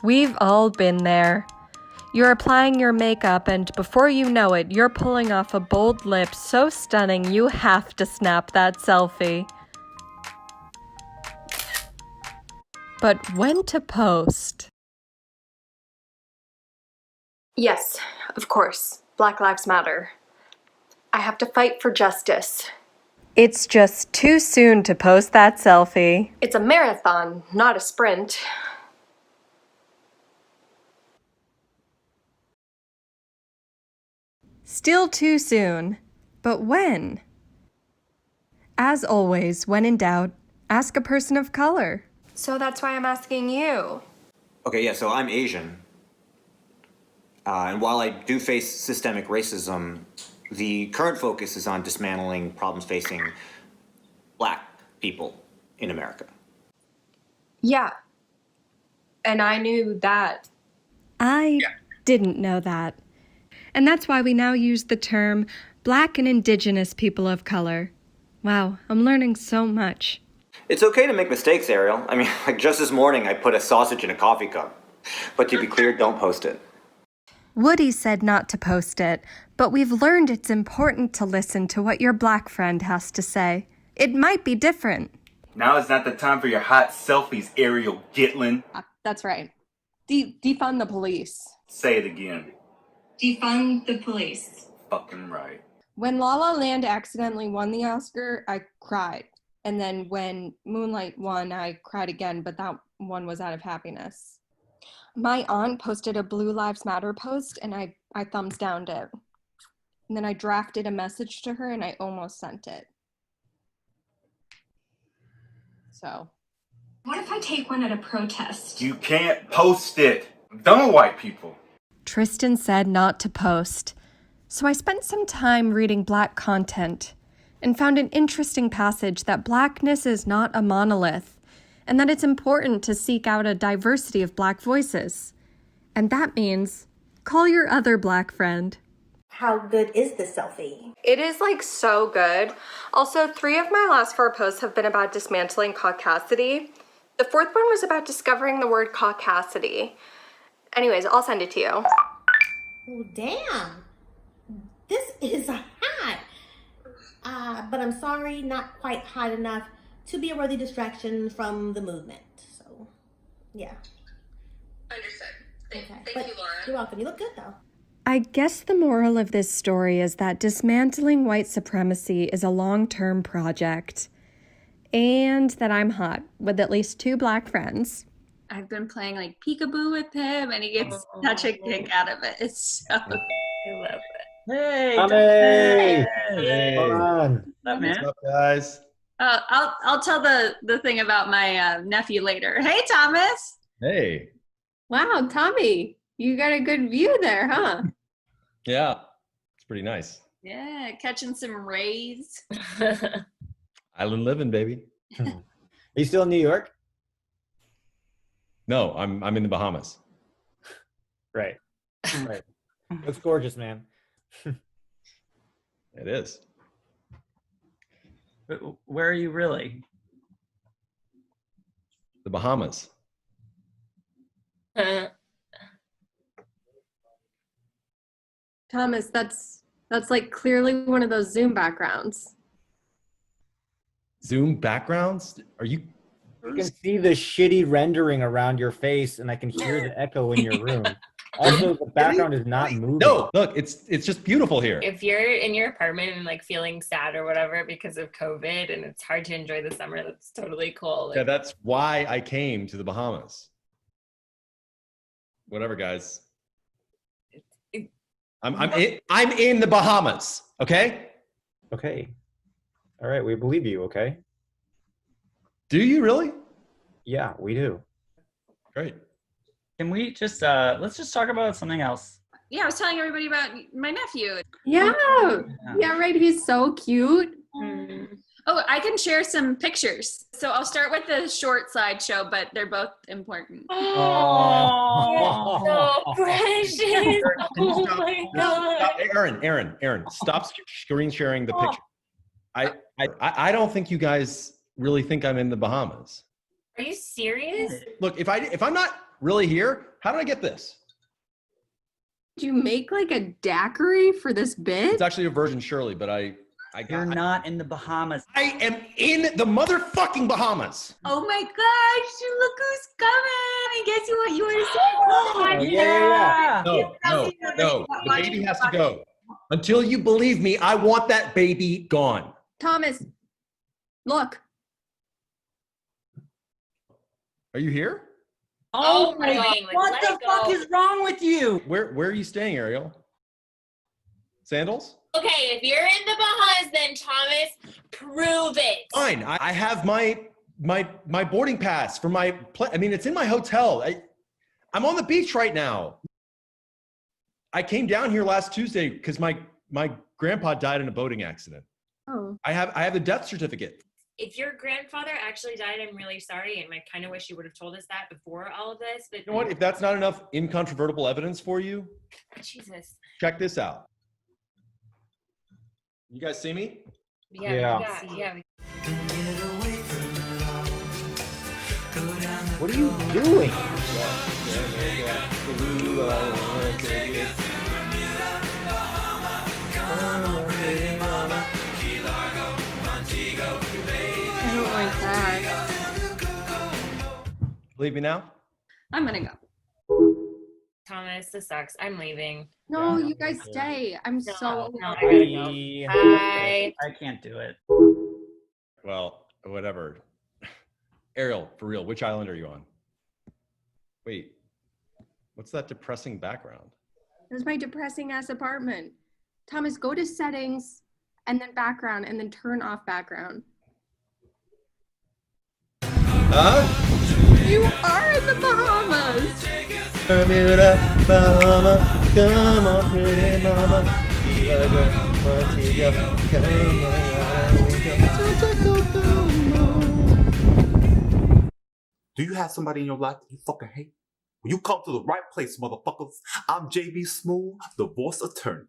We've all been there. You're applying your makeup, and before you know it, you're pulling off a bold lip so stunning you have to snap that selfie. But when to post? Yes, of course. Black Lives Matter. I have to fight for justice. It's just too soon to post that selfie. It's a marathon, not a sprint. Still too soon. But when? As always, when in doubt, ask a person of color. So that's why I'm asking you. Okay, yeah, so I'm Asian. And while I do face systemic racism, the current focus is on dismantling problems facing Black people in America. Yeah. And I knew that. I didn't know that. And that's why we now use the term Black and Indigenous people of color. Wow, I'm learning so much. It's okay to make mistakes, Ariel. I mean, like just this morning, I put a sausage in a coffee cup. But to be clear, don't post it. Woody said not to post it, but we've learned it's important to listen to what your Black friend has to say. It might be different. Now is not the time for your hot selfies, Ariel Gitlin. That's right. Defund the police. Say it again. Defund the police. Fucking right. When La La Land accidentally won the Oscar, I cried. And then when Moonlight won, I cried again, but that one was out of happiness. My aunt posted a Blue Lives Matter post, and I thumbs downed it. And then I drafted a message to her, and I almost sent it. So. What if I take one at a protest? You can't post it. I'm done with white people. Tristan said not to post. So I spent some time reading Black content and found an interesting passage that Blackness is not a monolith and that it's important to seek out a diversity of Black voices. And that means call your other Black friend. How good is this selfie? It is like so good. Also, 3 of my last 4 posts have been about dismantling caucasity. The 4th one was about discovering the word caucasity. Anyways, I'll send it to you. Oh, damn. This is hot. But I'm sorry, not quite hot enough to be a worthy distraction from the movement. So, yeah. Understood. Thank you, Laura. You're welcome. You look good, though. I guess the moral of this story is that dismantling white supremacy is a long-term project. And that I'm hot with at least 2 Black friends. I've been playing like peekaboo with him and he gets such a kick out of it. It's so, I love it. Hey, Tommy! Hey. Come on. What's up, man? What's up, guys? I'll tell the thing about my nephew later. Hey, Thomas. Hey. Wow, Tommy, you got a good view there, huh? Yeah, it's pretty nice. Yeah, catching some rays. Island living, baby. Are you still in New York? No, I'm in the Bahamas. Right. Right. Looks gorgeous, man. It is. Where are you really? The Bahamas. Thomas, that's like clearly one of those Zoom backgrounds. Zoom backgrounds? Are you? You can see the shitty rendering around your face, and I can hear the echo in your room. Also, the background is not moving. No, look, it's just beautiful here. If you're in your apartment and like feeling sad or whatever because of COVID and it's hard to enjoy the summer, that's totally cool. Like, Yeah, that's why I came to the Bahamas. Whatever, guys. I'm in the Bahamas. Okay. Okay. All right, we believe you. Okay. Do you really? Yeah, we do. Great. Can we just let's just talk about something else? Yeah, I was telling everybody about my nephew. Yeah, right. He's so cute. Oh, I can share some pictures. So I'll start with the short slideshow, but they're both important. Oh, so precious. Oh my God. Aaron, stop screen sharing the picture. I don't think you guys really think I'm in the Bahamas. Are you serious? Look, if I'm not really here? How did I get this? Did you make like a daiquiri for this bit? It's actually a Virgin Shirley, but You're not in the Bahamas. I am in the motherfucking Bahamas. Oh my gosh, look who's coming. I guess you want to say. Oh, yeah. No. The baby has to go. Until you believe me, I want that baby gone. Thomas, look. Are you here? Oh my God. What the fuck is wrong with you? Where are you staying, Ariel? Sandals? Okay, if you're in the Bahamas, then Thomas, prove it. Fine. I have my boarding pass for my I mean, it's in my hotel. I'm on the beach right now. I came down here last Tuesday because my grandpa died in a boating accident. Oh. I have the death certificate. If your grandfather actually died, I'm really sorry, and I kind of wish you would have told us that before all of this. But You know what? If that's not enough incontrovertible evidence for you, Jesus. check this out. You guys see me? Yeah. What are you doing? I don't like that. Believe me now? I'm gonna go. Thomas, this sucks. I'm leaving. No, you guys stay. I'm so. No, I gotta go. Bye. I can't do it. Well, whatever. Ariel, for real, which island are you on? Wait, what's that depressing background? There's my depressing ass apartment. Thomas, go to settings and then background and then turn off background. Huh? You are in the Bahamas. Bermuda, Bahama, come on, pretty mama. Montego, Do you have somebody in your life that you fucking hate? Well, you come to the right place, motherfuckers. I'm JB Smoove, divorce attorney.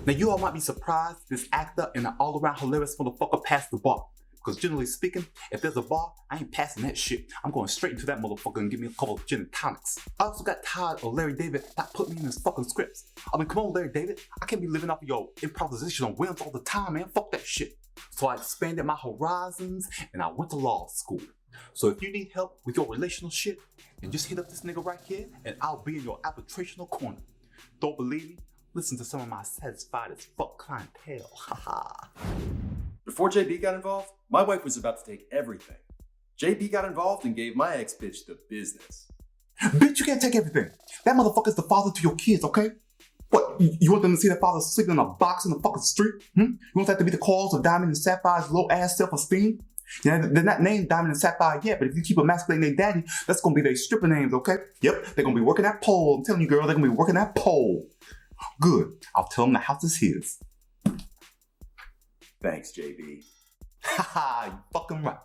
Now, you all might be surprised this actor and an all-around hilarious motherfucker passed the bar. Because generally speaking, if there's a bar, I ain't passing that shit. I'm going straight into that motherfucker and give me a couple of gin and tonics. I also got tired of Larry David not putting me in his fucking scripts. I mean, come on, Larry David. I can't be living off of your improvisational whims all the time, man. Fuck that shit. So I expanded my horizons and I went to law school. So if you need help with your relational shit, then just hit up this nigga right here and I'll be in your arbitrational corner. Don't believe me? Listen to some of my satisfied as fuck clientele. Haha. Before JB got involved, my wife was about to take everything. JB got involved and gave my ex-bitch the business. Bitch, you can't take everything. That motherfucker's the father to your kids, okay? What, you want them to see their father sleeping in a box in the fucking street? You want that to be the cause of Diamond and Sapphire's low-ass self-esteem? Yeah, they're not named Diamond and Sapphire yet, but if you keep emasculating their daddy, that's gonna be their stripper names, okay? Yep, they're gonna be working that pole. I'm telling you, girl, they're gonna be working that pole. Good. I'll tell them the house is his. Thanks, JB. Haha, you fucking right.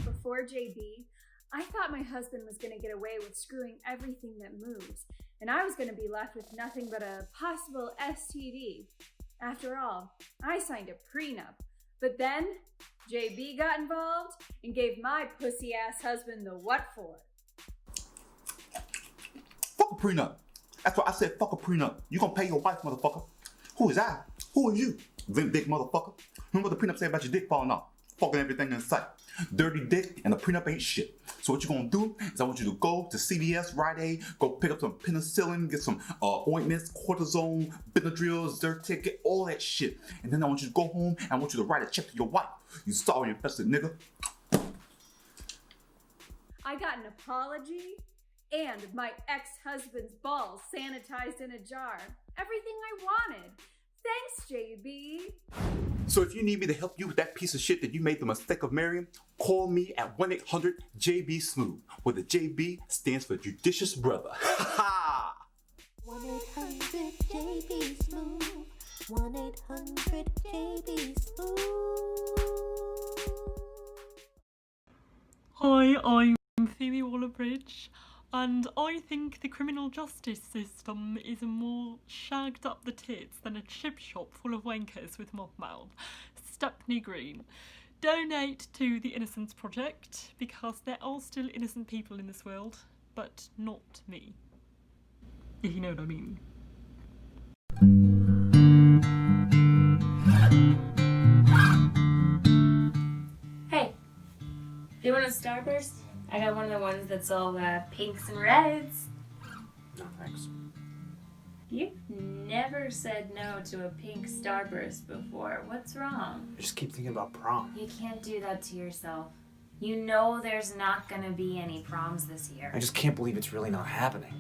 Before JB, I thought my husband was going to get away with screwing everything that moves, and I was going to be left with nothing but a possible STD. After all, I signed a prenup, but then JB got involved and gave my pussy-ass husband the what for. Fuck a prenup. That's why I said fuck a prenup. You gonna pay your wife, motherfucker. Who is I? Who are you? Vent dick motherfucker. Remember what the prenup say about your dick falling off? Fucking everything in sight. Dirty dick and the prenup ain't shit. So what you gonna do is I want you to go to CVS, Rite Aid, go pick up some penicillin, get some ointments, cortisone, Benadryl, Zyrtec, get all that shit. And then I want you to go home and I want you to write a check to your wife. You sorry infested nigga. I got an apology and my ex-husband's balls sanitized in a jar. Everything I wanted. Thanks, JB. So if you need me to help you with that piece of shit that you made the mistake of marrying, call me at 1-800-JB-SMOOVE, where the JB stands for Judicious Brother. Ha ha! 1-800-JB-SMOOVE. 1-800-JB-SMOOVE. Hi, I'm Phoebe Waller-Bridge, and I think the criminal justice system is more shagged up the tits than a chip shop full of wankers with mob mouth. Stepney Green. donate to the Innocence Project because there are still innocent people in this world, but not me. If you know what I mean. Hey, do you want a Starburst? I got one of the ones that's all pinks and reds. No, thanks. You've never said no to a pink Starburst before. What's wrong? I just keep thinking about prom. You can't do that to yourself. You know there's not gonna be any proms this year. I just can't believe it's really not happening.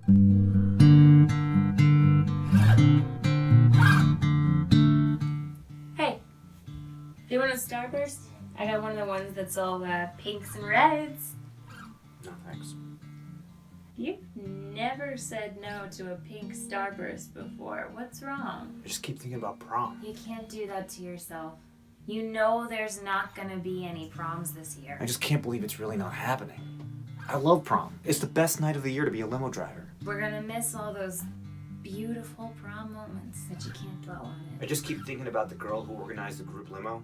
Hey, do you want a Starburst? I got one of the ones that's all pinks and reds. No, thanks. You've never said no to a pink Starburst before. What's wrong? I just keep thinking about prom. You can't do that to yourself. You know there's not gonna be any proms this year. I just can't believe it's really not happening. I love prom. It's the best night of the year to be a limo driver. We're gonna miss all those beautiful prom moments that you can't dwell on I just keep thinking about the girl who organized the group limo.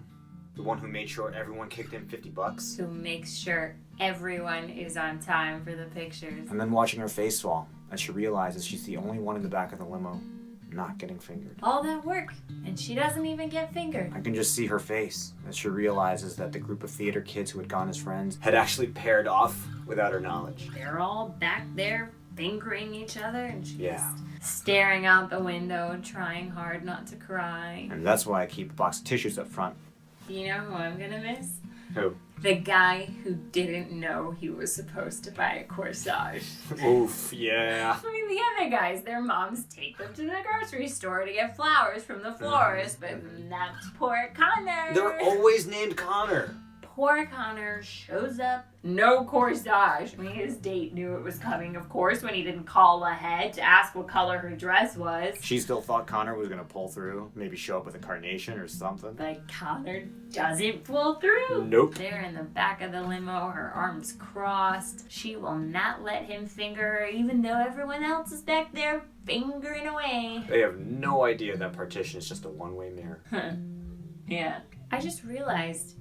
The one who made sure everyone kicked in $50. Who makes sure everyone is on time for the pictures. And then watching her face fall as she realizes she's the only one in the back of the limo. not getting fingered. All that work, and she doesn't even get fingered. I can just see her face as she realizes that the group of theater kids who had gone as friends had actually paired off without her knowledge. They're all back there fingering each other, and she's Yeah. staring out the window, trying hard not to cry. And that's why I keep a box of tissues up front. You know who I'm gonna miss? Who? The guy who didn't know he was supposed to buy a corsage. Oof, yeah. I mean, the other guys, their moms take them to the grocery store to get flowers from the florist, but that's poor Connor. They're always named Connor. Poor Connor shows up, no corsage. I mean, his date knew it was coming, of course, when he didn't call ahead to ask what color her dress was. She still thought Connor was gonna pull through, maybe show up with a carnation or something. But Connor doesn't pull through. Nope. There in the back of the limo, her arms crossed. She will not let him finger her, even though everyone else is back there fingering away. They have no idea that partition is just a one-way mirror. Yeah. I just realized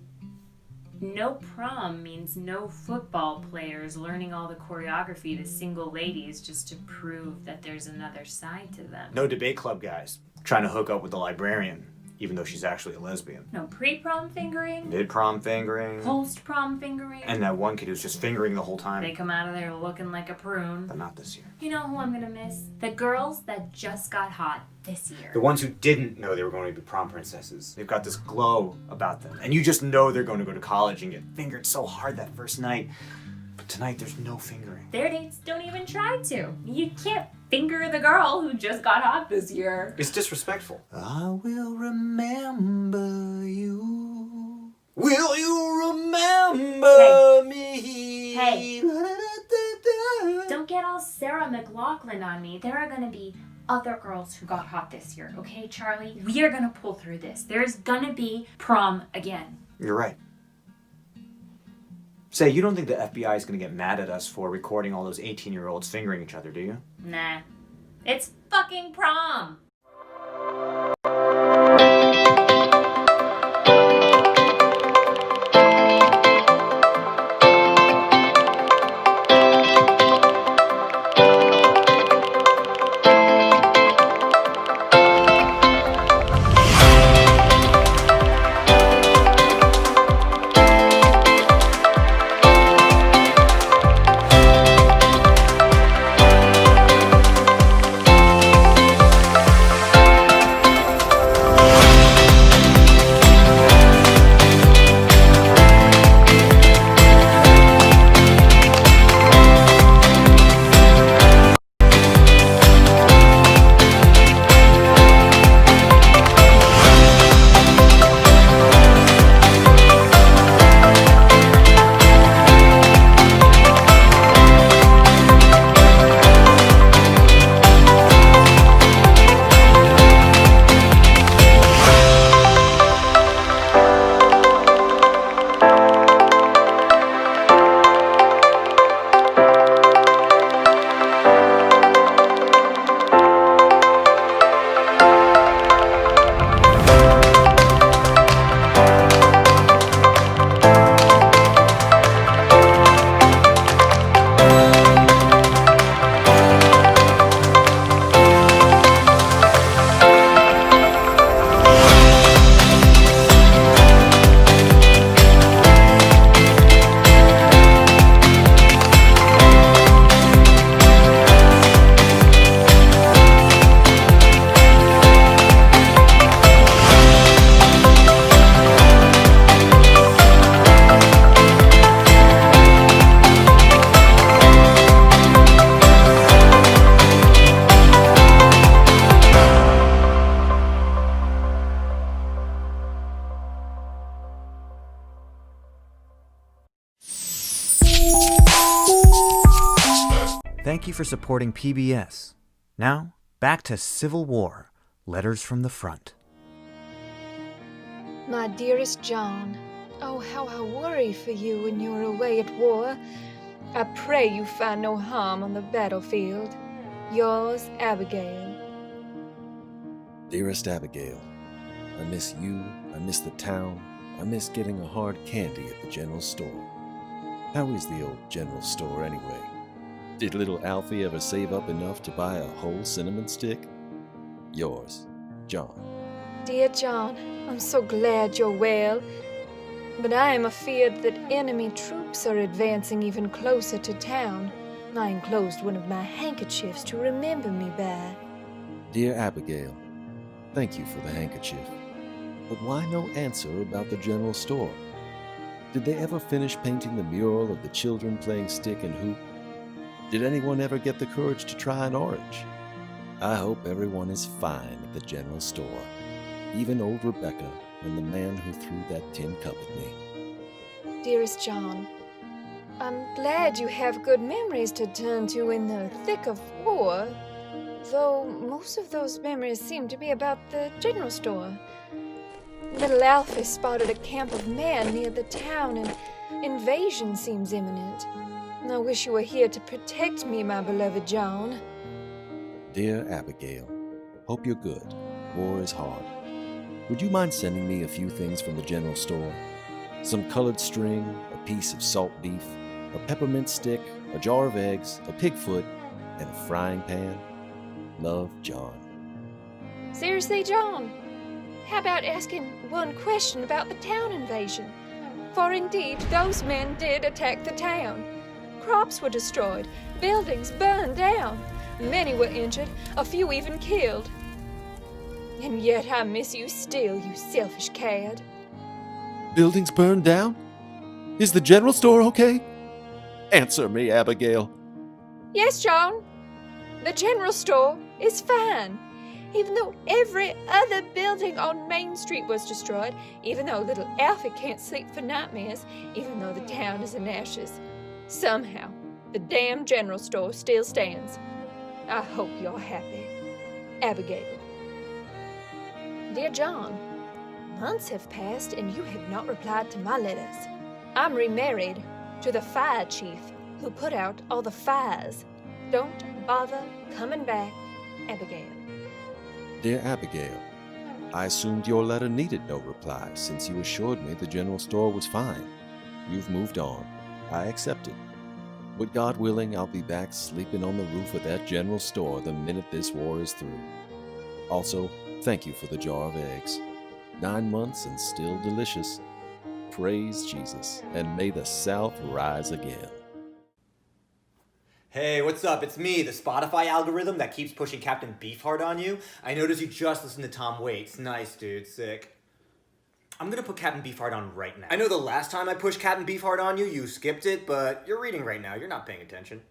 no prom means no football players learning all the choreography to single ladies just to prove that there's another side to them. No debate club guys trying to hook up with the librarian, even though she's actually a lesbian. No pre-prom fingering. Mid-prom fingering. Post-prom fingering. And that one kid who's just fingering the whole They time. come out of there looking like a prune. But not this year. You know who I'm gonna miss? The girls that just got hot this year. The ones who didn't know they were going to be prom princesses. They've got this glow about them. And you just know they're going to go to college and get fingered so hard that first night. But tonight there's no fingering. Their dates don't even try to. You can't finger the girl who just got hot this year. It's disrespectful. I will remember you. Will you remember me? Hey. Don't get all Sarah McLachlan on me. There are gonna be other girls who got hot this year, okay, Charlie? We are gonna pull through this. There's gonna be prom again. You're right. Say, you don't think the FBI is going to get mad at us for recording all those 18-year-olds fingering each other, do you? Nah. It's fucking prom! Thank you for supporting PBS. Now, back to Civil War, Letters from the Front. My dearest John, oh, how I worry for you when you're away at war. I pray you find no harm on the battlefield. Yours, Abigail. Dearest Abigail, I miss you, I miss the town, I miss getting a hard candy at the general store. How is the old general store anyway? Did little Alfie ever save up enough to buy a whole cinnamon stick? Yours, John. Dear John, I'm so glad you're well, but I am afeard that enemy troops are advancing even closer to town. I enclosed one of my handkerchiefs to remember me by. Dear Abigail, thank you for the handkerchief. But why no answer about the general store? Did they ever finish painting the mural of the children playing stick and hoop? Did anyone ever get the courage to try an orange? I hope everyone is fine at the general store, even old Rebecca and the man who threw that tin cup at me. Dearest John, I'm glad you have good memories to turn to in the thick of war, though most of those memories seem to be about the general store. Little Alfie spotted a camp of men near the town, and invasion seems imminent. I wish you were here to protect me, my beloved John. Dear Abigail, hope you're good. War is hard. Would you mind sending me a few things from the general store? Some colored string, a piece of salt beef, a peppermint stick, a jar of eggs, a pig foot, and a frying pan? Love, John. Seriously, John? How about asking one question about the town invasion? For indeed, those men did attack the town. Crops were destroyed, buildings burned down. Many were injured, a few even killed. And yet I miss you still, you selfish cad. Buildings burned down? Is the general store okay? Answer me, Abigail. Yes, John. The general store is fine. Even though every other building on Main Street was destroyed, even though little Alfie can't sleep for nightmares, even though the town is in ashes, somehow the damn general store still stands. I hope you're happy. Abigail. Dear John, months have passed and you have not replied to my letters. I'm remarried to the fire chief who put out all the fires. Don't bother coming back, Abigail. Dear Abigail, I assumed your letter needed no reply since you assured me the general store was fine. You've moved on. I accept it. But God willing, I'll be back sleeping on the roof of that general store the minute this war is through. Also, thank you for the jar of eggs. 9 months and still delicious. Praise Jesus, and may the South rise again. Hey, what's up? It's me, the Spotify algorithm that keeps pushing Captain Beefheart on you. I noticed you just listened to Tom Waits. Nice, dude. Sick. I'm gonna put Captain Beefheart on right now. I know the last time I pushed Captain Beefheart on you, you skipped it, but you're reading right now. You're not paying attention.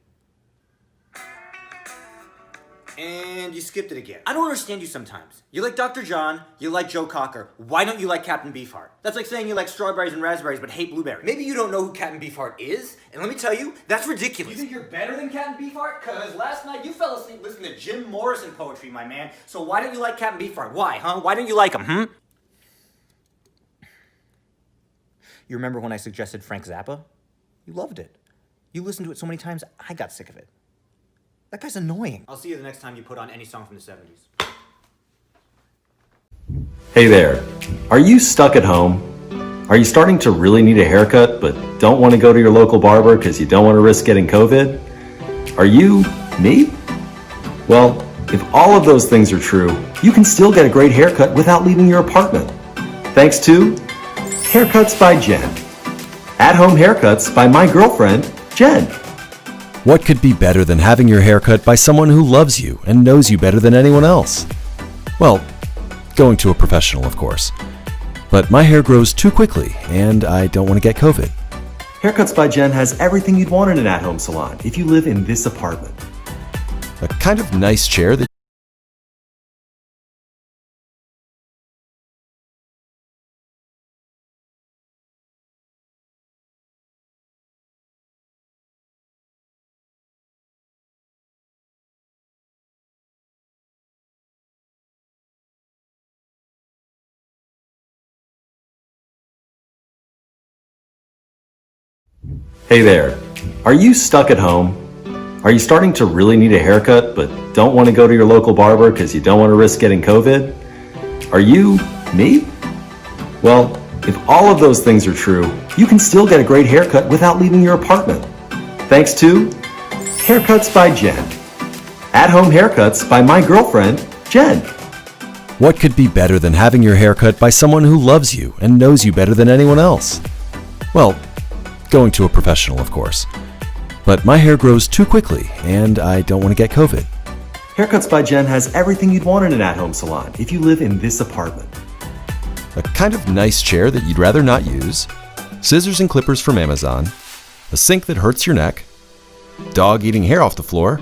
And you skipped it again. I don't understand you sometimes. You like Dr. John, you like Joe Cocker. Why don't you like Captain Beefheart? That's like saying you like strawberries and raspberries but hate blueberries. Maybe you don't know who Captain Beefheart is, and let me tell you, that's ridiculous. You think you're better than Captain Beefheart? Cause last night you fell asleep listening to Jim Morrison poetry, my man. So why don't you like Captain Beefheart? Why, huh? Why don't you like him, You remember when I suggested Frank Zappa? You loved it. You listened to it so many times, I got sick of it. That guy's annoying. I'll see you the next time you put on any song from the 70s. Hey there. Are you stuck at home? Are you starting to really need a haircut but don't want to go to your local barber because you don't want to risk getting COVID? Are you me? Well, if all of those things are true, you can still get a great haircut without leaving your apartment. Thanks to Haircuts by Jen. At-home haircuts by my girlfriend, Jen. What could be better than having your hair cut by someone who loves you and knows you better than anyone else? Well, going to a professional, of course. But my hair grows too quickly, and I don't want to get COVID. Haircuts by Jen has everything you'd want in an at-home salon if you live in this apartment. A kind of nice chair that Hey there. Are you stuck at home? Are you starting to really need a haircut but don't want to go to your local barber because you don't want to risk getting COVID? Are you me? Well, if all of those things are true, you can still get a great haircut without leaving your apartment. Thanks to Haircuts by Jen. At-home haircuts by my girlfriend, Jen. What could be better than having your hair cut by someone who loves you and knows you better than anyone else? Well, going to a professional, of course. But my hair grows too quickly, and I don't want to get COVID. Haircuts by Jen has everything you'd want in an at-home salon if you live in this apartment. A kind of nice chair that you'd rather not use, scissors and clippers from Amazon, a sink that hurts your neck, dog eating hair off the floor,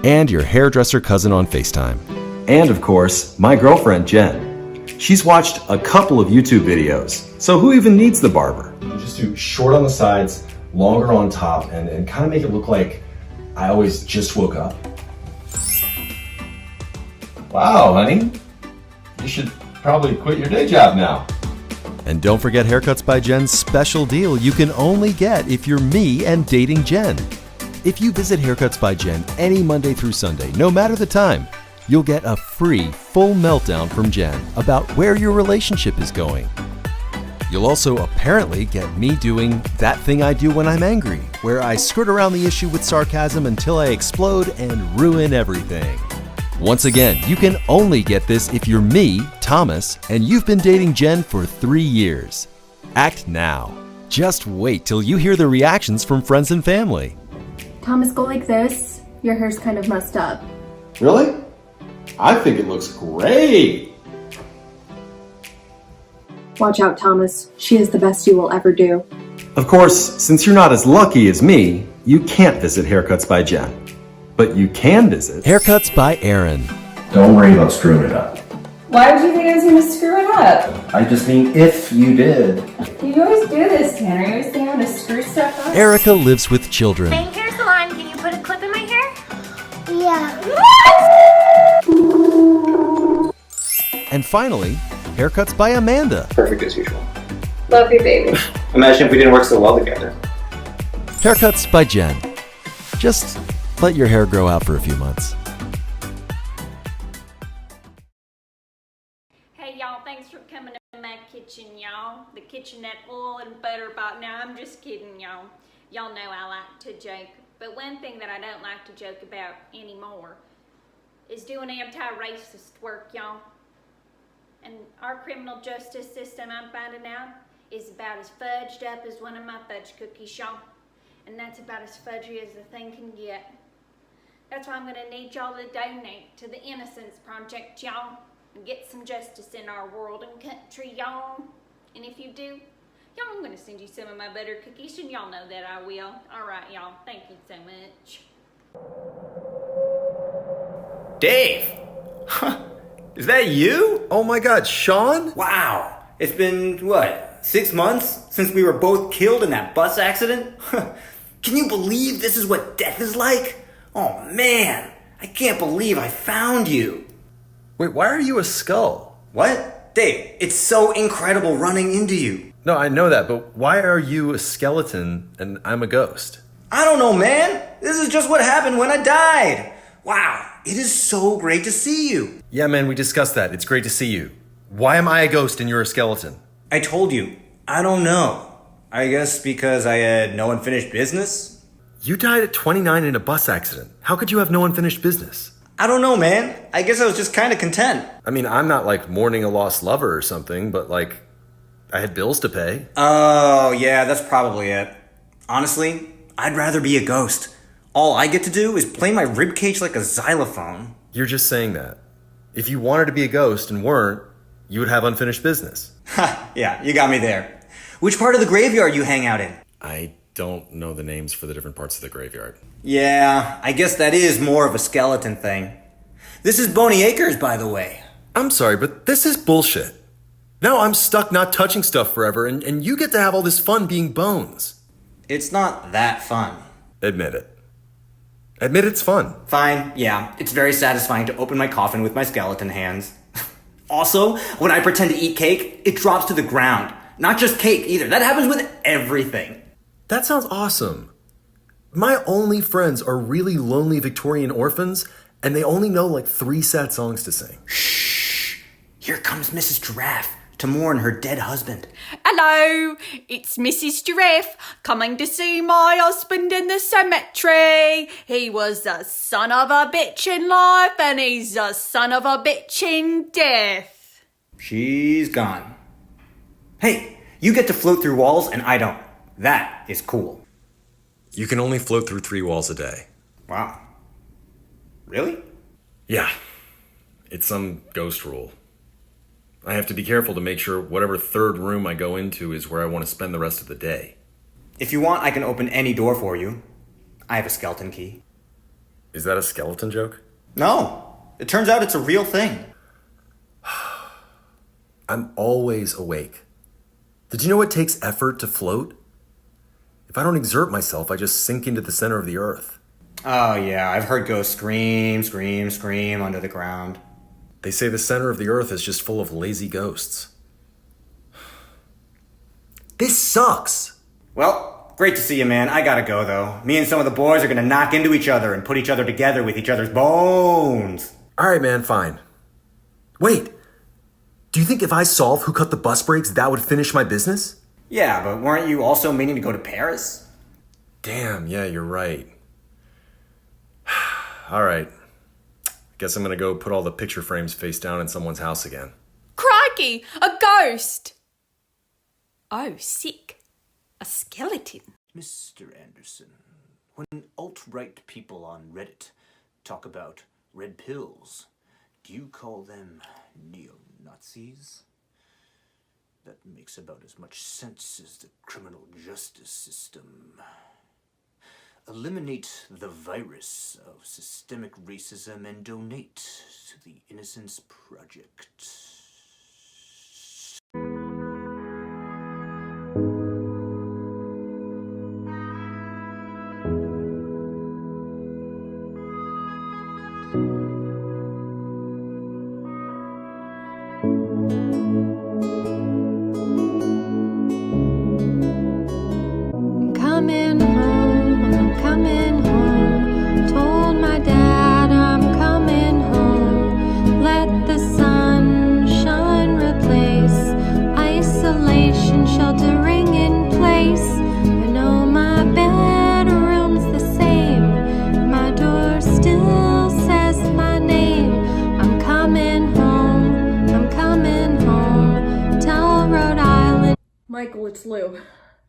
and your hairdresser cousin on FaceTime. And of course, my girlfriend Jen. She's watched a couple of YouTube videos, so who even needs the barber? You just do short on the sides, longer on top, and kind of make it look like I always just woke up. Wow, honey. You should probably quit your day job now. And don't forget Haircuts by Jen's special deal you can only get if you're me and dating Jen. If you visit Haircuts by Jen any Monday through Sunday, no matter the time, you'll get a free full meltdown from Jen about where your relationship is going. You'll also apparently get me doing that thing I do when I'm angry, where I skirt around the issue with sarcasm until I explode and ruin everything. Once again, you can only get this if you're me, Thomas, and you've been dating Jen for 3 years. Act now. Just wait till you hear the reactions from friends and family. Thomas, go like this. Your hair's kind of messed up. Really? I think it looks great. Watch out, Thomas. She is the best you will ever do. Of course, since you're not as lucky as me, you can't visit Haircuts by Jen. But you can visit Haircuts by Aaron. Don't worry about screwing it up. Why would you think I was going to screw it up? I just mean if you did. You always do this, Tanner. You always think I'm going to screw stuff up. Erica lives with children. Main hair salon, can you put a clip in my hair? Yeah. And finally, Haircuts by Amanda. Perfect as usual. Love you, baby. Imagine if we didn't work so well together. Haircuts by Jen. Just let your hair grow out for a few months. Hey y'all, thanks for coming to my kitchen, y'all. The kitchen that oil and butter bought. Now I'm just kidding, y'all. Y'all know I like to joke. But one thing that I don't like to joke about anymore is doing anti-racist work, y'all. And our criminal justice system, I'm finding out, is about as fudged up as one of my fudge cookies, y'all. And that's about as fudgy as the thing can get. That's why I'm gonna need y'all to donate to the Innocence Project, y'all, and get some justice in our world and country, y'all. And if you do, y'all, I'm gonna send you some of my butter cookies, and y'all know that I will. All right, y'all, thank you so much. Dave! Huh. Is that you? Oh my god, Sean? Wow. It's been, what, 6 months since we were both killed in that bus accident? Can you believe this is what death is like? Oh man, I can't believe I found you. Wait, why are you a skull? What? Dave, it's so incredible running into you. No, I know that, but why are you a skeleton and I'm a ghost? I don't know, man. This is just what happened when I died. Wow, it is so great to see you. Yeah, man, we discussed that. It's great to see you. Why am I a ghost and you're a skeleton? I told you, I don't know. I guess because I had no unfinished business? You died at 29 in a bus accident. How could you have no unfinished business? I don't know, man. I guess I was just kind of content. I mean, I'm not like mourning a lost lover or something, but like, I had bills to pay. Oh, yeah, that's probably it. Honestly, I'd rather be a ghost. All I get to do is play my ribcage like a xylophone. You're just saying that. If you wanted to be a ghost and weren't, you would have unfinished business. Ha, yeah, you got me there. Which part of the graveyard you hang out in? I don't know the names for the different parts of the graveyard. Yeah, I guess that is more of a skeleton thing. This is Boney Acres, by the way. I'm sorry, but this is bullshit. Now I'm stuck not touching stuff forever, and you get to have all this fun being Bones. It's not that fun. Admit it. Admit it's fun. Fine, yeah. It's very satisfying to open my coffin with my skeleton hands. Also, when I pretend to eat cake, it drops to the ground. Not just cake either. That happens with everything. That sounds awesome. My only friends are really lonely Victorian orphans, and they only know like 3 sad songs to sing. Shh. Here comes Mrs. Giraffe to to mourn her dead husband. Hello, it's Mrs. Giraffe coming to see my husband in the cemetery. He was a son of a bitch in life and he's a son of a bitch in death. She's gone. Hey, you get to float through walls and I don't. That is cool. You can only float through 3 walls a day. Wow. Really? Yeah. It's some ghost rule. I have to be careful to make sure whatever third room I go into is where I want to spend the rest of the day. If you want, I can open any door for you. I have a skeleton key. Is that a skeleton joke? No. It turns out it's a real thing. I'm always awake. Did you know it takes effort to float? If I don't exert myself, I just sink into the center of the earth. Oh yeah, I've heard ghosts scream, scream, scream under the ground. They say the center of the earth is just full of lazy ghosts. This sucks! Well, great to see you, man. I gotta go, though. Me and some of the boys are gonna knock into each other and put each other together with each other's bones. Alright, man, fine. Wait! Do you think if I solve who cut the bus brakes, that would finish my business? Yeah, but weren't you also meaning to go to Paris? Damn, yeah, you're right. Alright. Guess I'm gonna go put all the picture frames face down in someone's house again. Crikey, a ghost! Oh, sick. A skeleton. Mr. Anderson, when alt-right people on Reddit talk about red pills, do you call them neo-Nazis? That makes about as much sense as the criminal justice system. Eliminate the virus of systemic racism and donate to the Innocence Project. Coming home, I'm coming home. Told my dad I'm coming home. Let the sunshine replace isolation, sheltering in place. I know my bedroom's the same. My door still says my name. I'm coming home, I'm coming home. Tell Rhode Island. Michael, it's Lou.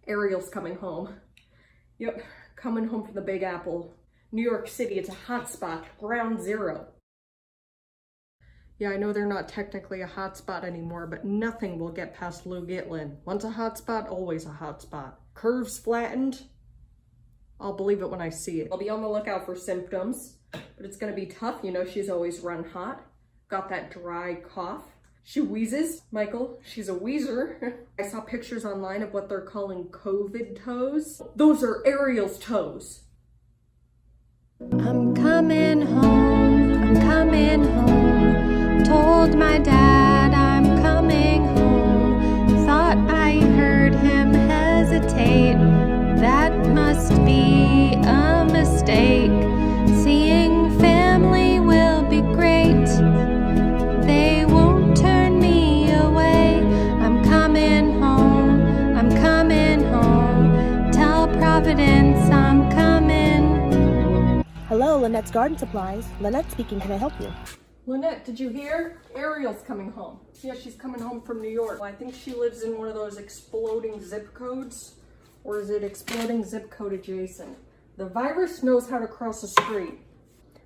Ariel's coming home. Yep, coming home from the Big Apple. New York City, it's a hotspot, ground zero. Yeah, I know they're not technically a hotspot anymore, but nothing will get past Lou Gitlin. Once a hotspot, always a hotspot. Curves flattened, I'll believe it when I see it. I'll be on the lookout for symptoms, but it's gonna be tough. You know, she's always run hot. Got that dry cough. She wheezes. Michael, she's a wheezer. I saw pictures online of what they're calling COVID toes. Those are Ariel's toes. I'm coming home, I'm coming home. Told my dad I'm coming home. Thought I heard him hesitate. That must be a mistake. Seeing family will be great. They won't turn me away. I'm coming home, I'm coming home. Tell Providence I'm coming. Hello, Lynette's Garden Supplies. Lynette speaking, can I help you? Lynette, did you hear? Ariel's coming home. Yeah, she's coming home from New York. I think she lives in one of those exploding zip codes. Or is it exploding zip code adjacent? The virus knows how to cross a street.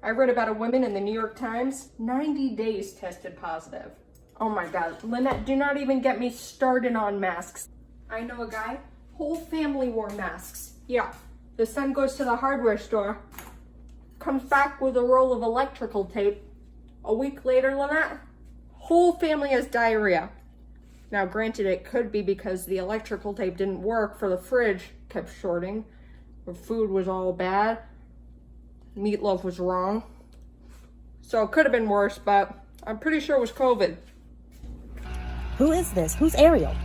I read about a woman in the New York Times, 90 days tested positive. Oh my God, Lynette, do not even get me started on masks. I know a guy, whole family wore masks. Yeah, the son goes to the hardware store, comes back with a roll of electrical tape. A week later, Lynette, whole family has diarrhea. Now, granted, it could be because the electrical tape didn't work for the fridge, kept shorting. The food was all bad. Meatloaf was wrong. So it could have been worse, but I'm pretty sure it was COVID. Who is this? Who's Ariel?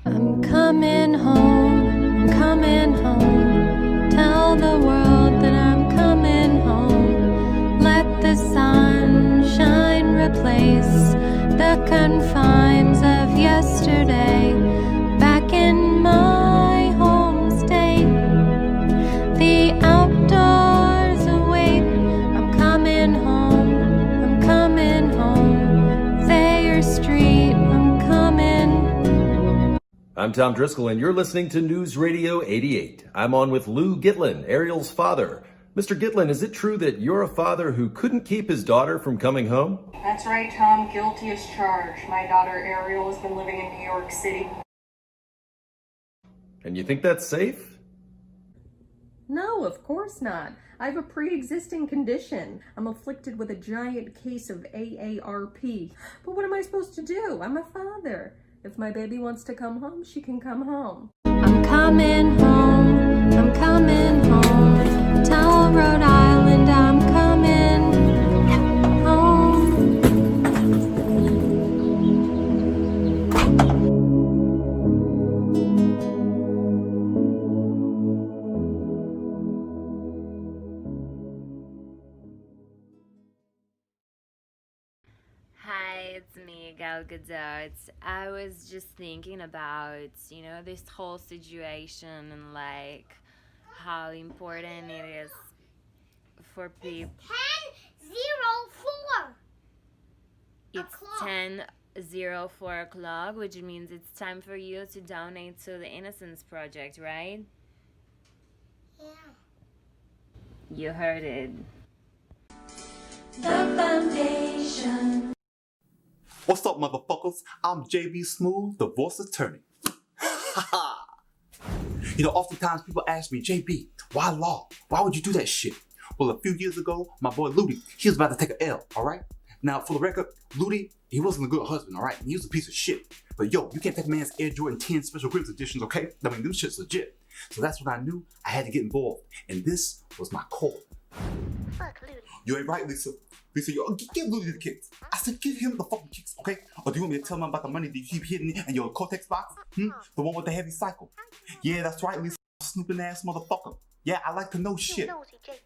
I'm coming home, I'm coming home. Tell the world that I'm coming home. Let the sunshine replace the confines of yesterday. yesterday, back in my home state. The outdoors await. I'm coming home. I'm coming home. Thayer Street. I'm coming. I'm Tom Driscoll, and you're listening to News Radio 88. I'm on with Lou Gitlin, Ariel's father. Mr. Gitlin, is it true that you're a father who couldn't keep his daughter from coming home? That's right, Tom. Guilty as charged. My daughter Ariel has been living in New York City. And you think that's safe? No, of course not. I have a pre-existing condition. I'm afflicted with a giant case of AARP. But what am I supposed to do? I'm a father. If my baby wants to come home, she can come home. I'm coming home. I'm coming home. Tell Rhode Island I'm coming home. Hi, it's me, Gal Gadot. I was just thinking about, this whole situation and like how important it is for people. 10:04. It's 10:04 o'clock, which means it's time for you to donate to the Innocence Project, right? Yeah. You heard it. The foundation. What's up, motherfuckers? I'm JB Smoove, divorce attorney. Oftentimes people ask me, JB, why law? Why would you do that shit? Well, a few years ago, my boy Ludi, he was about to take an L, all right? Now, for the record, Ludi, he wasn't a good husband, all right? He was a piece of shit. But yo, you can't take a man's Air Jordan 10 Special Grips editions, okay? I mean, them shit's legit. So that's when I knew I had to get involved. And this was my call. Fuck Ludi. You ain't right, Lisa. Lisa, yo, give Ludi the kicks. I said, give him the fucking kicks, okay? Or do you want me to tell him about the money that you keep hidden in your Cortex box? The one with the heavy cycle. Yeah, that's right, Lisa. Snooping ass motherfucker. Yeah, I like to know shit.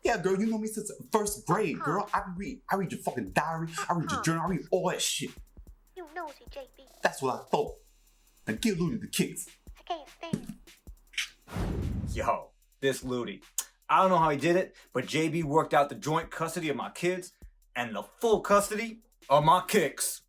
Yeah, girl, you know me since first grade, girl. I read your fucking diary. I read your journal. I read all that shit. You nosy, JB. That's what I thought. Now give Ludi the kicks. I can't stand. Yo, this Ludi. I don't know how he did it, but JB worked out the joint custody of my kids and the full custody of my kicks.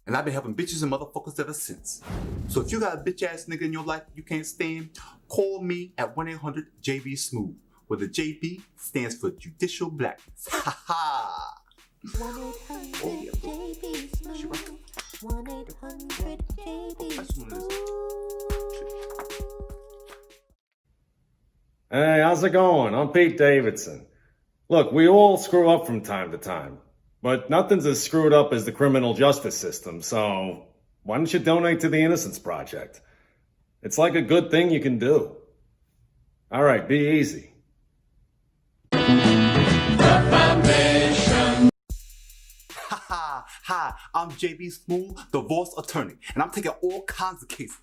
And I've been helping bitches and motherfuckers ever since. So if you got a bitch ass nigga in your life you can't stand, call me at 1-800-JB-SMOOVE, where the JB stands for Judicial Blackness. Ha ha! 1-800-JB-SMOOVE. 1-800-JB-SMOOVE. Hey, how's it going? I'm Pete Davidson. Look, we all screw up from time to time, but nothing's as screwed up as the criminal justice system, so why don't you donate to the Innocence Project? It's like a good thing you can do. All right, be easy. The Foundation. Hi, I'm JB Smoove, divorce attorney, and I'm taking all kinds of cases.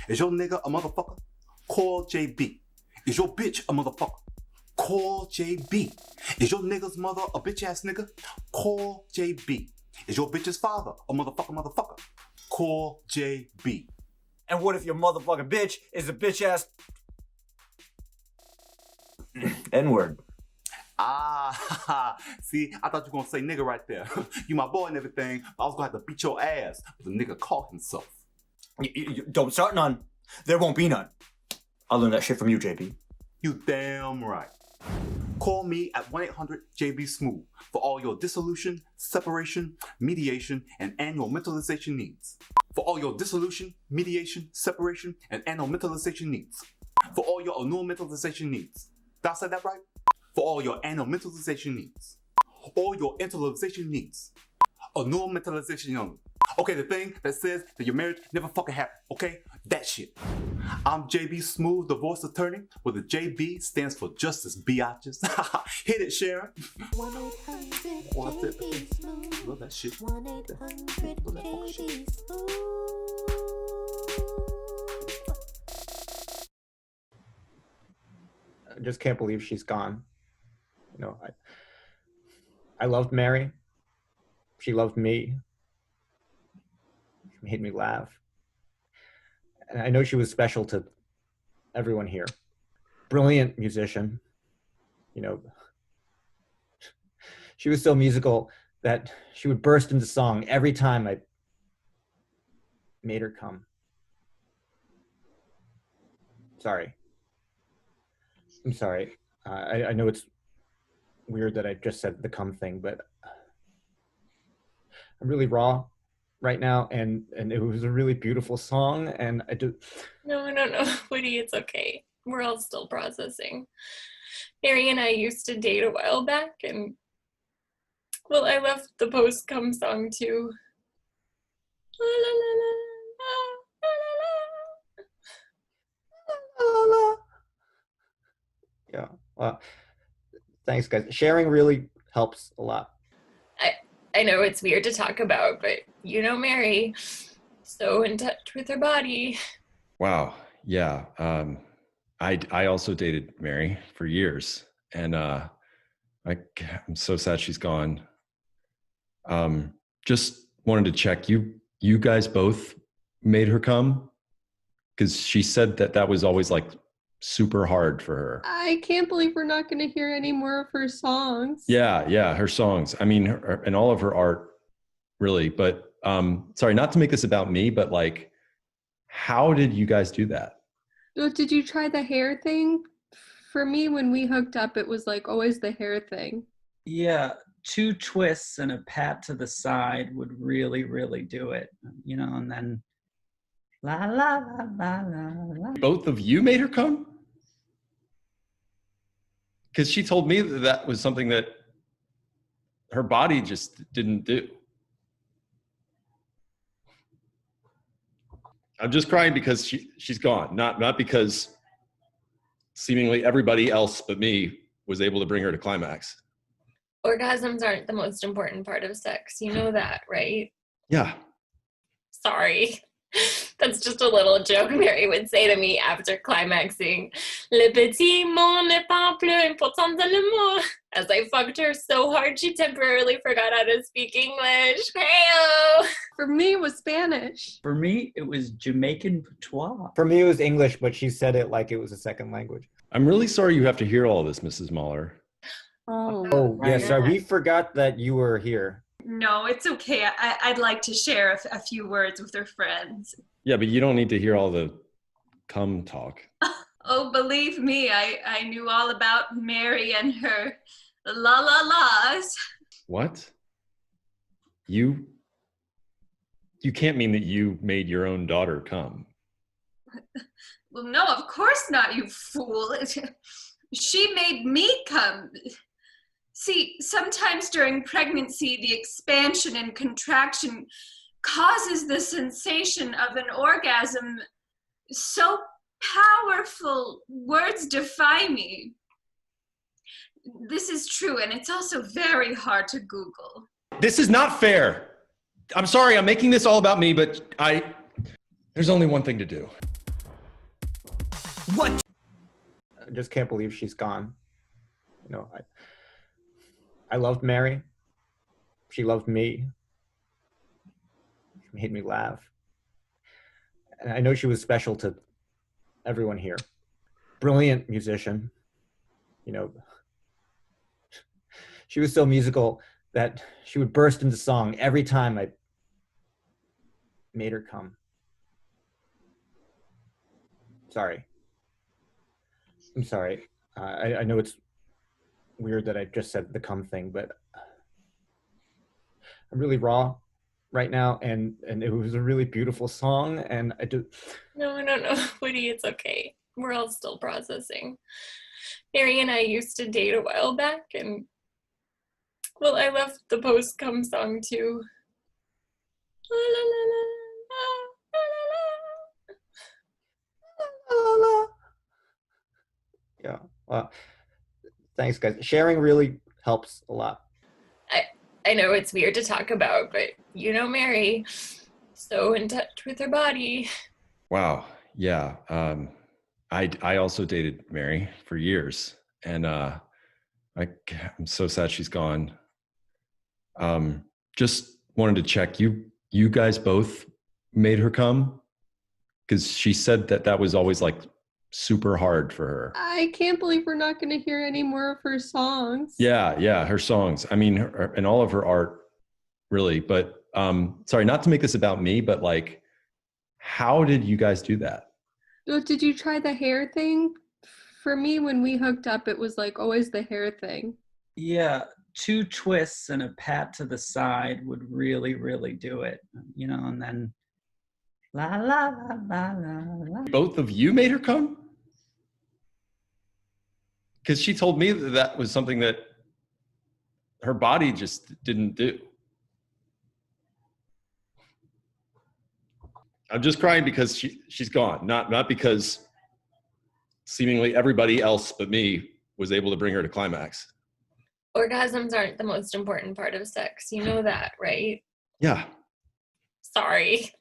Is your nigga a motherfucker? Call JB. Is your bitch a motherfucker? Call JB. Is your nigga's mother a bitch ass nigga? Call JB. Is your bitch's father a motherfucker? Call JB. And what if your motherfucking bitch is a bitch ass N-word? See, I thought you were gonna say nigga right there. You my boy and everything, but I was gonna have to beat your ass. But the nigga caught himself. Don't start none. There won't be none. I'll learn that shit from you, JB. You damn right. Call me at 1-800-JB-SMOOVE for all your dissolution, separation, mediation, and annual mentalization needs. For all your dissolution, mediation, separation, and annual mentalization needs. For all your annual mentalization needs. Did I say that right? For all your annual mentalization needs. All your internalization needs. Annual mentalization only. Okay, the thing that says that your marriage never fucking happened, okay? That shit. I'm JB Smoove, divorce attorney, where the JB stands for justice, biatches. Hit it, Sharon. 1-800-JB-SMOOVE. Love that shit. 1-800-JB-SMOOVE. I just can't believe she's gone. You know, I loved Mary. She loved me. She made me laugh. And I know she was special to everyone here. Brilliant musician. You know, she was so musical that she would burst into song every time I made her come. Sorry. I'm sorry. I know it's weird that I just said the come thing, but I'm really raw right now, and it was a really beautiful song, and I do. No, Woody, it's okay. We're all still processing. Mary and I used to date a while back, and well, I left the post come song too. La, la, la, la, la, la, la, la. Yeah. Well, thanks, guys. Sharing really helps a lot. I know it's weird to talk about, but you know Mary, so in touch with her body. Wow. Yeah. I also dated Mary for years, and I'm so sad she's gone. Just wanted to check, you guys both made her come? Because she said that was always like super hard for her. I can't believe we're not going to hear any more of her songs. Yeah, her songs. I mean, and all of her art, really. But sorry, not to make this about me, but like, how did you guys do that? Well, did you try the hair thing? For me, when we hooked up, it was like always the hair thing. Yeah, 2 twists and a pat to the side would really, really do it, you know, and then la la la la la la. Both of you made her come? Because she told me that was something that her body just didn't do. I'm just crying because she's gone, not because seemingly everybody else but me was able to bring her to climax. Orgasms aren't the most important part of sex. You know that, right? Yeah. Sorry. That's just a little joke Mary would say to me after climaxing. Le petit monde n'est pas plus important que l'amour. As I fucked her so hard, she temporarily forgot how to speak English. Hey-o! For me, it was Spanish. For me, it was Jamaican patois. For me, it was English, but she said it like it was a second language. I'm really sorry you have to hear all this, Mrs. Mahler. Oh, yes, sorry. We forgot that you were here. No, it's okay. I'd like to share a few words with her friends. Yeah, but you don't need to hear all the cum talk. Oh, believe me, I knew all about Mary and her la-la-las. What? You can't mean that you made your own daughter come. Well, no, of course not, you fool. She made me come. See, sometimes during pregnancy, the expansion and contraction causes the sensation of an orgasm so powerful, words defy me. This is true, and it's also very hard to Google. This is not fair. I'm sorry, I'm making this all about me, but there's only one thing to do. What? I just can't believe she's gone. You know, I loved Mary. She loved me. She made me laugh. And I know she was special to everyone here. Brilliant musician. You know, she was so musical that she would burst into song every time I made her come. Sorry. I'm sorry. I know it's weird that I just said the come thing, but I'm really raw right now, and it was a really beautiful song, and I do. No, Woody, it's okay. We're all still processing. Mary and I used to date a while back, and well, I left the post come song too. La, la, la, la, la, la, la, la, la. Yeah. Well, thanks, guys. Sharing really helps a lot. I know it's weird to talk about, but you know Mary, so in touch with her body. Wow. Yeah. I also dated Mary for years, and I'm so sad she's gone. Just wanted to check, you guys both made her come? Because she said that was always like super hard for her. I can't believe we're not going to hear any more of her songs. Yeah, her songs. I mean, and all of her art, really. But sorry, not to make this about me, but like, how did you guys do that? Oh, did you try the hair thing? For me, when we hooked up, it was like always the hair thing. Yeah, 2 twists and a pat to the side would really, really do it. And then la la la la la la. Both of you made her come? Because she told me that was something that her body just didn't do. I'm just crying because she's gone, not because seemingly everybody else but me was able to bring her to climax. Orgasms aren't the most important part of sex. You know that, right? Yeah. Sorry.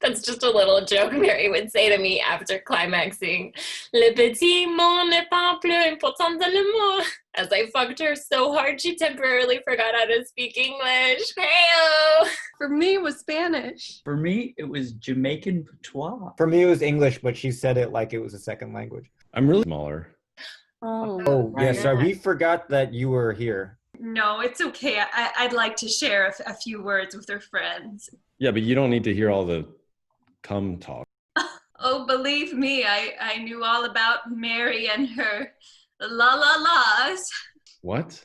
That's just a little joke Mary would say to me after climaxing. Le petit monde n'est pas plus important que l'amour. As I fucked her so hard she temporarily forgot how to speak English. Heyo! For me, it was Spanish. For me, it was Jamaican patois. For me, it was English, but she said it like it was a second language. I'm really smaller. Oh, yeah, sorry. We forgot that you were here. No, it's okay. I'd like to share a few words with her friends. Yeah, but you don't need to hear all the cum talk. Oh, believe me, I knew all about Mary and her la-la-las. What?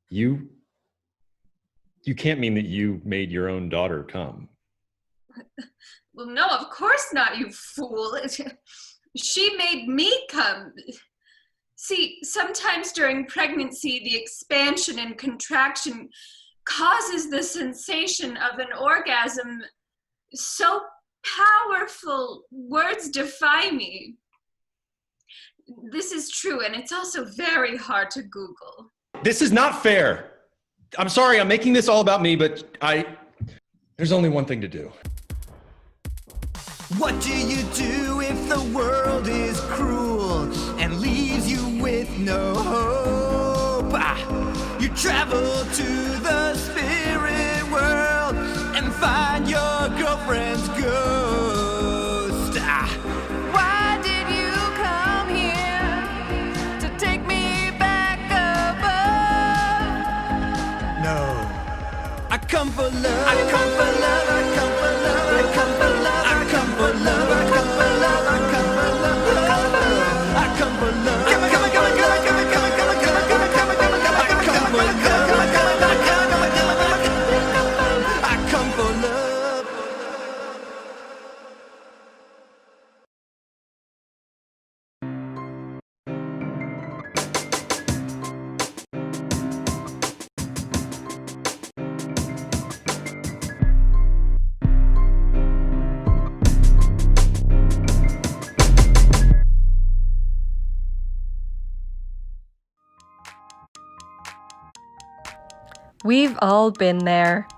You can't mean that you made your own daughter come. Well, no, of course not, you fool. She made me come. See, sometimes during pregnancy, the expansion and contraction causes the sensation of an orgasm so powerful, words defy me. This is true, and it's also very hard to Google. This is not fair. I'm sorry, I'm making this all about me, but there's only one thing to do. What do you do if the world is cruel and leaves you with no hope? You travel to the spirit world and find your girlfriend's ghost. Why did you come here to take me back above? No. I come for love. I come for love. I come for love. I come for love. I come for love. I come for love. I come for love. I come for love. Come on, come on, come on, come on, come on, come on, come on, come on, come on, come on, come on, come on. I come for love. I come for love. We've all been there.